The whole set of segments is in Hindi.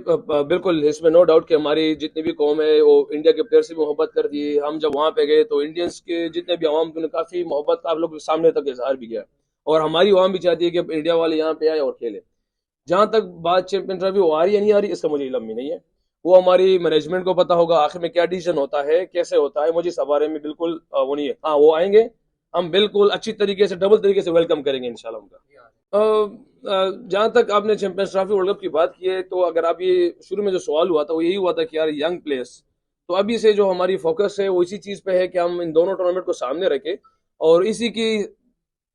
बिल्कुल इसमें नो डाउट कि हमारी जितनी भी कौम है वो इंडिया के प्लेयर से भी मोहब्बत करती है। हम जब वहां पे गए तो इंडियंस के जितने भी अवाम ने काफी मोहब्बत का आप लोग के सामने तक इजहार भी किया, और हमारी अवाम भी चाहती है कि इंडिया वाले यहाँ पे आए और खेले। जहां तक बात चैंपियन ट्रॉफी वो आ रही है नहीं आ रही, इसका मुझे इल्म भी नहीं है। वो हमारी मैनेजमेंट को पता होगा आखिर में क्या डिसीजन होता है, कैसे होता है। मुझे इस बारे में बिल्कुल वो नहीं है। हाँ, वो आएंगे, हम बिल्कुल अच्छी तरीके से डबल तरीके से वेलकम करेंगे इंशाल्लाह उनका। जहां तक आपने चैंपियंस ट्रॉफी वर्ल्ड कप की बात की है, तो अगर आप ये शुरू में जो सवाल हुआ था वो यही हुआ था कि यार यंग प्लेयर्स, तो अभी से जो हमारी फोकस है वो इसी चीज पे है कि हम इन दोनों टूर्नामेंट को सामने रखें, और इसी की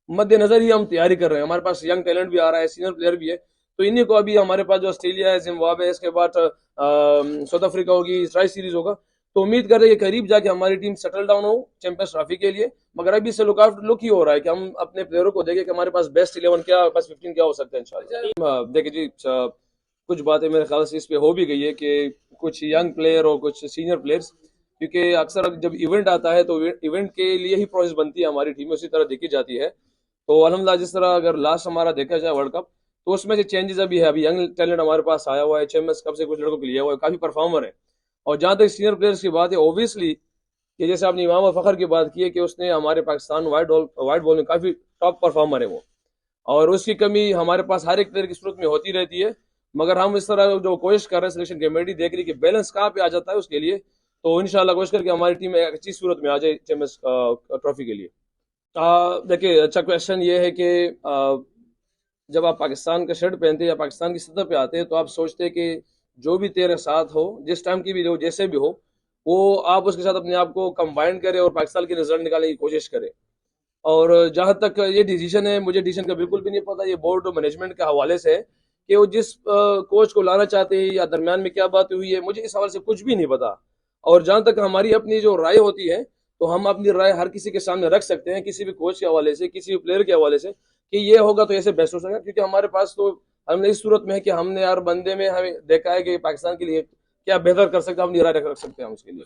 मद्देनजर ही हम तैयारी कर रहे हैं। हमारे पास यंग टैलेंट भी आ रहा है, सीनियर प्लेयर भी है, तो इन्हीं को अभी हमारे पास जो ऑस्ट्रेलिया है, जिम्बाब्वे है, इसके बाद साउथ अफ्रीका होगी, ट्राई सीरीज होगा, तो उम्मीद कर रहे हैं कि करीब जाके हमारी टीम सेटल डाउन हो चैंपियंस ट्रॉफी के लिए। मगर अभी से लुक ही हो रहा है कि हम अपने प्लेयरों को देखें कि हमारे पास बेस्ट 11 क्या, बेस्ट 15 क्या हो सकता है इंशाल्लाह। देखिए जी, कुछ बातें मेरे ख्याल से इस पे हो भी गई है कि कुछ यंग प्लेयर और कुछ सीनियर प्लेयर्स, क्योंकि अक्सर जब इवेंट आता है तो इवेंट के लिए ही प्रोसेस बनती है हमारी टीम में, उसी तरह देखी जाती है। तो अल्हम्दुलिल्लाह, जिस तरह अगर लास्ट हमारा देखा जाए वर्ल्ड कप, तो उसमें से चेंजेस अभी है। अभी यंग टैलेंट हमारे पास आया हुआ है, चैंपियंस कप से कुछ लड़कों को लिया हुआ है, काफी परफॉर्मर है। और जहां तक सीनियर प्लेयर्स की बात है, ओबियसली कि जैसे आपने इमाम और फखर की बात की है कि उसने हमारे पाकिस्तान वाइट बॉल में काफी टॉप परफॉर्मर है वो, और उसकी कमी हमारे पास हर एक प्लेयर की सूरत में होती रहती है। मगर हम इस तरह जो कोशिश कर रहे हैं, सिलेक्शन कमेटी देख रही है कि बैलेंस कहाँ पे आ जाता है उसके लिए, तो इंशाल्लाह कोशिश करके हमारी टीम एक अच्छी सूरत में आ जाए चैंपियंस ट्रॉफी के लिए। देखिए, अच्छा क्वेश्चन ये है कि जब आप पाकिस्तान का शर्ट पहनते हैं या पाकिस्तान की सतह पे आते हैं, तो आप सोचते हैं कि जो भी तेरे साथ हो, जिस टाइम की भी हो, जैसे भी हो, वो आप उसके साथ अपने आप को कंबाइन करें और पाकिस्तान की रिजल्ट निकालने की कोशिश करें। और जहां तक ये डिसीजन है, मुझे डिसीजन का बिल्कुल भी नहीं पता, ये बोर्ड और मैनेजमेंट के हवाले से है कि वो जिस कोच को लाना चाहते हैं या दरमियान में क्या बात हुई है, मुझे इस हवाले से कुछ भी नहीं पता। और जहां तक हमारी अपनी जो राय होती है, तो हम अपनी राय हर किसी के सामने रख सकते हैं, किसी भी कोच के हवाले से, किसी भी प्लेयर के हवाले से, कि ये होगा तो ऐसे बेस्ट हो सकेगा। क्योंकि हमारे पास तो हमने इस सूरत में है कि हमने यार बंदे में हमें देखा है कि पाकिस्तान के लिए क्या बेहतर कर सकते हैं, हम राय रख सकते हैं हम उसके लिए।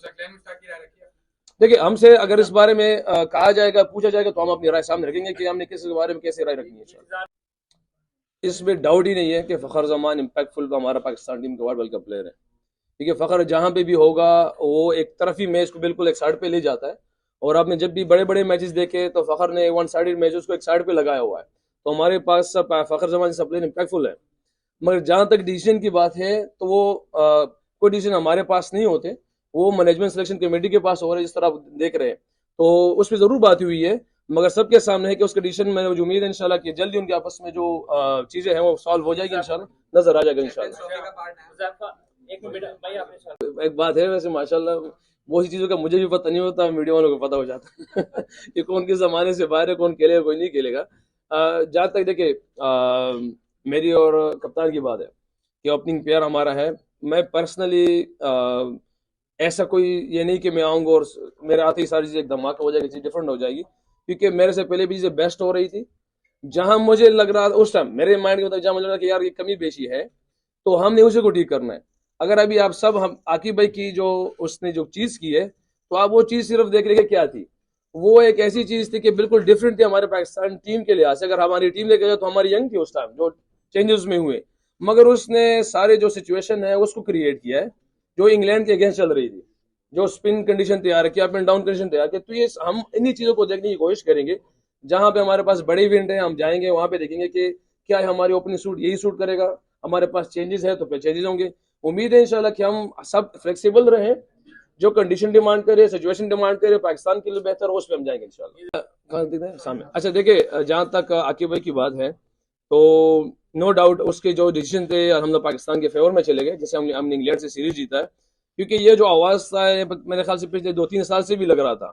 देखिए, हमसे अगर इस बारे में कहा जाएगा, पूछा जाएगा, तो हम अपनी राय सामने रखेंगे कि हमने किस बारे में कैसे राय रखनी है। इसमें डाउट ही नहीं है कि फखर जमान इम्पैक्टफुल तो हमारा पाकिस्तान टीम का वर्ल्ड कप प्लेयर है। ठीक है, फखर जहां पे भी होगा वो एक तरफी मैच को बिल्कुल एक साइड पे ले जाता है, और आपने जब भी बड़े बड़े मैचेस देखे तो फखर ने वन साइडेड मैचेस को एक साइड पे लगाया हुआ है। तो हमारे पास फखर जमान जैसा प्लेयर इम्पैक्टफुल है। मगर जहां तक डिसीजन की बात है, तो वो कोई डिसीजन हमारे पास नहीं होते, वो मैनेजमेंट सिलेक्शन कमेटी के पास हो रहे हैं, जिस तरह आप देख रहे हैं। तो उस पर जरूर बात हुई है, मगर सबके सामने है कि उसका डिसीजन में मुझे उम्मीद है इंशाल्लाह कि जल्दी उनके आपस में जो चीजें हैं वो सॉल्व हो जाएगी, इंशाल्लाह नजर आ जाएगा इंशाल्लाह। एक बात है वैसे माशाल्लाह, बहुत सी चीजों का मुझे भी पता नहीं होता, मीडिया वालों को पता हो जाता है कि कौन किस जमाने से बाहर है, कौन खेलेगा कोई नहीं खेलेगा। जहां तक देखिए, मेरी और कप्तान की बात है कि ओपनिंग पेयर हमारा है। मैं पर्सनली ऐसा कोई ये नहीं कि मैं आऊंगा और मेरे आते ही सारी चीजें एक धमाका हो जाएगी, चीज डिफरेंट हो जाएगी, क्योंकि मेरे से पहले भी चीजें बेस्ट हो रही थी। जहां मुझे लग रहा था उस टाइम मेरे माइंड के मुताबिक, जहां मुझे लग रहा कि यार ये कमी बेशी है, तो हमने उसी को ठीक करना है। अगर अभी आप सब हम आकिब भाई की जो उसने जो चीज की है, तो आप वो चीज सिर्फ देख रहे क्या थी, वो एक ऐसी चीज थी कि बिल्कुल डिफरेंट थी हमारे पाकिस्तान टीम के लिहाज से। अगर हमारी टीम लेके जाए तो हमारी यंग थी उस टाइम जो चेंजेस में हुए, मगर उसने सारे जो सिचुएशन है उसको क्रिएट किया है जो इंग्लैंड के अगेंस्ट चल रही थी, जो स्पिन कंडीशन तैयार किया, अप एंड डाउन कंडीशन तैयार किया। तो ये हम इन्हीं चीजों को देखने की कोशिश करेंगे। जहां पे हमारे पास बड़े इवेंट है, हम जाएंगे वहां पे देखेंगे कि क्या है हमारी ओपनिंग सूट यही सूट करेगा, हमारे पास चेंजेस है तो फिर चेंजेस होंगे। उम्मीद है इंशाल्लाह कि हम सब फ्लेक्सिबल रहें, जो कंडीशन डिमांड करे, सिचुएशन डिमांड करे, पाकिस्तान के लिए बेहतर हो, उस पर हम जाएंगे इंशाल्लाह सामने। अच्छा देखिए, जहां तक आकिब भाई की बात है, तो नो डाउट उसके जो डिसीजन थे हम लोग पाकिस्तान के फेवर में चले गए, जैसे हमने इंग्लैंड से सीरीज जीता है। क्योंकि ये जो आवाज था मेरे ख्याल से पिछले 2-3 साल से भी लग रहा था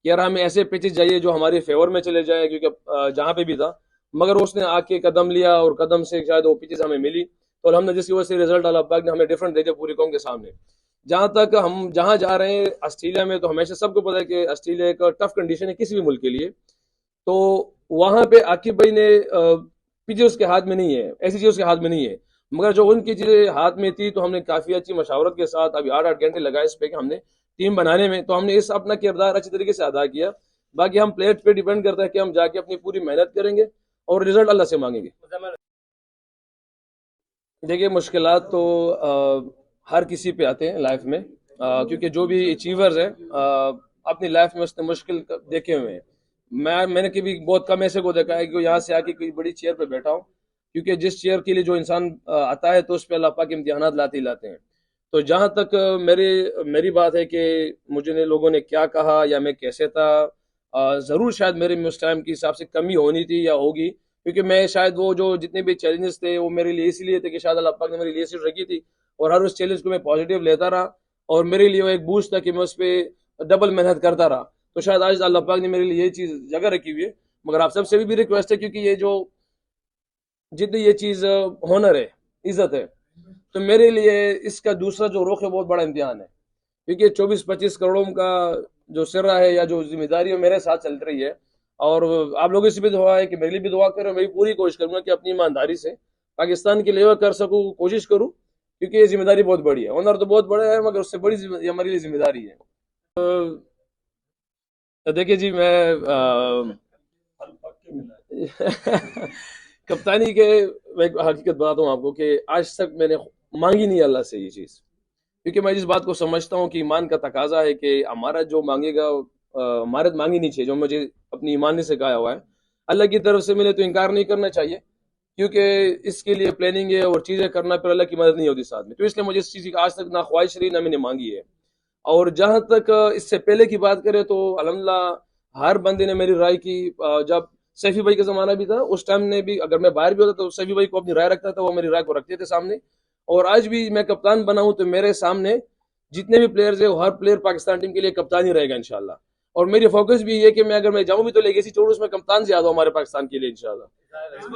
कि यार हमें ऐसे पिचेस चाहिए जो हमारे फेवर में चले जाए, क्योंकि जहां पे भी था। मगर उसने आके कदम लिया और कदम से शायद वो पिचेस हमें मिली, तो हमने जिसकी वजह से रिजल्ट अल्लाह पाक ने हमें डिफरेंट दे दिया पूरी कौम के सामने। जहां तक हम जहां जा रहे हैं ऑस्ट्रेलिया में, तो हमेशा सबको पता है कि ऑस्ट्रेलिया एक टफ कंडीशन है किसी भी मुल्क के लिए। तो वहां पे आकिब भाई ने चीजें उसके हाथ में नहीं है, ऐसी चीज उसके हाथ में नहीं है। मगर जो उनकी चीजें हाथ में थी, तो हमने काफी अच्छी मशावरत के साथ अभी 8-8 घंटे लगाए इस पे कि हमने टीम बनाने में, तो हमने इस अपना किरदार अच्छी तरीके से अदा किया। बाकी हम प्लेयर पे डिपेंड करता है कि हम जाके अपनी पूरी मेहनत करेंगे और रिजल्ट अल्लाह से मांगेंगे। देखिए, मुश्किलात तो हर किसी पे आते हैं लाइफ में, क्योंकि जो भी अचीवर्स हैं अपनी लाइफ में उसने मुश्किल देखे हुए हैं। मैंने कभी बहुत कम ऐसे को देखा है कि यहाँ से आके कोई बड़ी चेयर पे बैठा हूँ, क्योंकि जिस चेयर के लिए जो इंसान आता है तो उस पर अल्लाह पाक इम्तिहानात लाते ही लाते हैं। तो जहाँ तक मेरी मेरी बात है कि मुझे लोगों ने क्या कहा या मैं कैसे था, ज़रूर शायद मेरे में उस टाइम के हिसाब से कमी होनी थी या होगी, क्योंकि मैं शायद वो जो जितने भी चैलेंजेस थे वो मेरे लिए इसलिए थे कि शायद अल्लाह पाक ने मेरे लिए सिर्फ रखी थी, और हर उस चैलेंज को मैं पॉजिटिव लेता रहा, और मेरे लिए वो एक बूस्ट था कि मैं उस पर डबल मेहनत करता रहा। तो शायद आज अल्लाह पाक ने मेरे लिए ये चीज़ जगह रखी हुई है। मगर आप सबसे भी रिक्वेस्ट है, क्योंकि ये जो जितनी ये चीज़ होनर है, इज्जत है, तो मेरे लिए इसका दूसरा जो रुख है बहुत बड़ा इम्तिहान है, क्योंकि 24-25 करोड़ का जो सिरा है या जो जिम्मेदारी है मेरे साथ चल रही है। और आप लोगों से भी दुआ है कि मेरे लिए भी दुआ करें। मैं भी पूरी कोशिश करूंगा कि अपनी ईमानदारी से पाकिस्तान के लिए कर सकूं, कोशिश करूं, क्योंकि ये जिम्मेदारी बहुत बड़ी है। ऑनर तो बहुत बड़ा है, मगर उससे बड़ी ये हमारे लिए जिम्मेदारी है। देखिए जी, मैं कप्तानी के मैं एक हकीकत बताता हूँ आपको कि आज तक मैंने मांगी नहीं अल्लाह से ये चीज़, क्योंकि मैं जिस बात को समझता हूँ कि ईमान का तकाजा है कि हमारा जो मांगेगा हमारे तो मांगी नहीं चाहिए, जो मुझे अपनी ईमानी से कहा हुआ है अल्लाह की तरफ से मिले तो इनकार नहीं करना चाहिए, क्योंकि इसके लिए प्लानिंग है और चीज़ें करना, फिर अल्लाह की मदद नहीं होती साथ में। तो इसलिए मुझे इस चीज़ की आज तक ना ख्वाहिश रही ना मैंने मांगी है। और जहां तक इससे पहले की बात करें तो अल्हम्दुलिल्लाह हर बंदे ने मेरी राय की। जब सैफी भाई का जमाना भी था उस टाइम ने भी, अगर मैं बाहर भी होता तो सैफी भाई को अपनी राय रखता था, वो मेरी राय को रखते थे सामने। और आज भी मैं कप्तान बना हूं तो मेरे सामने जितने भी प्लेयर्स है हर प्लेयर पाकिस्तान टीम के लिए कप्तान ही रहेगा इंशाल्लाह। और मेरी फोकस भी ये है कि मैं अगर मैं जाऊं भी तो लेगेसी छोड़ू, उसमें कप्तान से याद हो हमारे पाकिस्तान के लिए इंशाल्लाह।